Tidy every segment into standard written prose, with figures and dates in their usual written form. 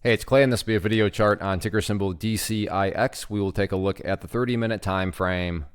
Hey, it's Clay, and this will be a video chart on ticker symbol DCIX. We will take a look at the 30-minute time frame.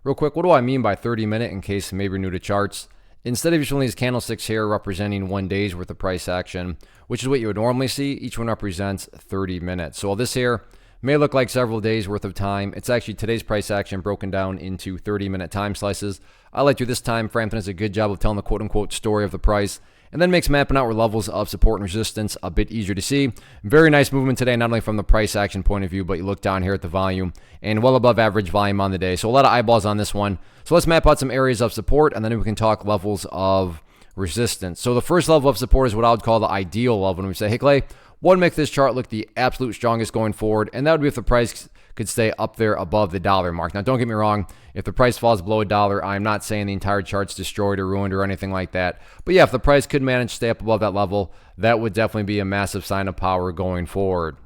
Real quick, what do I mean by 30-minute in case maybe you're new to charts? Instead of showing these candlesticks here representing 1 day's worth of price action, which is what you would normally see, each one represents 30 minutes. So while this here may look like several days worth of time, it's actually today's price action broken down into 30-minute time slices. I like to this time frame does a good job of telling the quote-unquote story of the price, and then makes mapping out where levels of support and resistance a bit easier to see. Very nice movement today, not only from the price action point of view, but you look down here at the volume and well above average volume on the day. So a lot of eyeballs on this one. So let's map out some areas of support, and then we can talk levels of resistance. So the first level of support is what I would call the ideal level. When we say, hey Clay, what would make this chart look the absolute strongest going forward? And that would be if the price could stay up there above the dollar mark. Now, don't get me wrong. If the price falls below $1, I'm not saying the entire chart's destroyed or ruined or anything like that. But yeah, if the price could manage to stay up above that level, that would definitely be a massive sign of power going forward.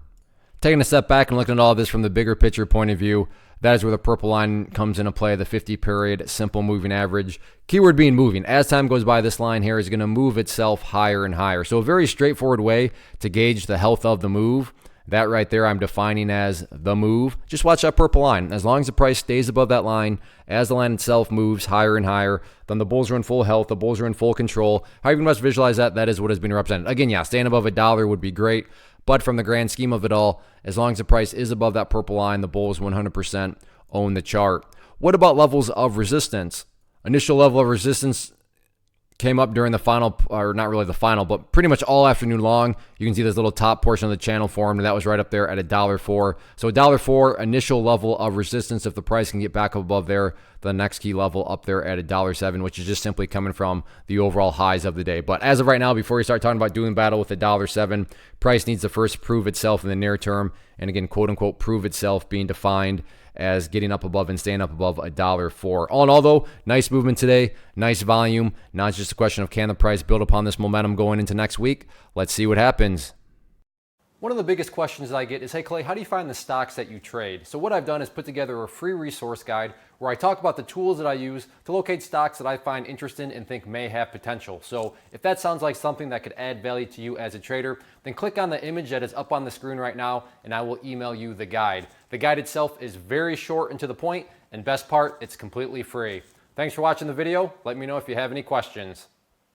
Taking a step back and looking at all of this from the bigger picture point of view, that is where the purple line comes into play, the 50-period simple moving average. Keyword being moving. As time goes by, this line here is going to move itself higher and higher. So a very straightforward way to gauge the health of the move. That right there I'm defining as the move. Just watch that purple line. As long as the price stays above that line, as the line itself moves higher and higher, then the bulls are in full health, the bulls are in full control. However you must visualize that, that is what has been represented. Again, yeah, staying above $1 would be great, but from the grand scheme of it all, as long as the price is above that purple line, the bulls 100% own the chart. What about levels of resistance? Initial level of resistance came up during the final, or not really the final, but pretty much all afternoon long. You can see this little top portion of the channel formed, and that was right up there at $1.04. So $1.04 initial level of resistance. If the price can get back above there, the next key level up there at $1.07, which is just simply coming from the overall highs of the day. But as of right now, before we start talking about doing battle with $1.07, price needs to first prove itself in the near term. And again, quote unquote, prove itself being defined as getting up above and staying up above $1.04. All in all, though, nice movement today, nice volume. Now it's just a question of can the price build upon this momentum going into next week? Let's see what happens. One of the biggest questions that I get is, hey Clay, how do you find the stocks that you trade? So what I've done is put together a free resource guide where I talk about the tools that I use to locate stocks that I find interesting and think may have potential. So if that sounds like something that could add value to you as a trader, then click on the image that is up on the screen right now and I will email you the guide. The guide itself is very short and to the point, and best part, it's completely free. Thanks for watching the video. Let me know if you have any questions.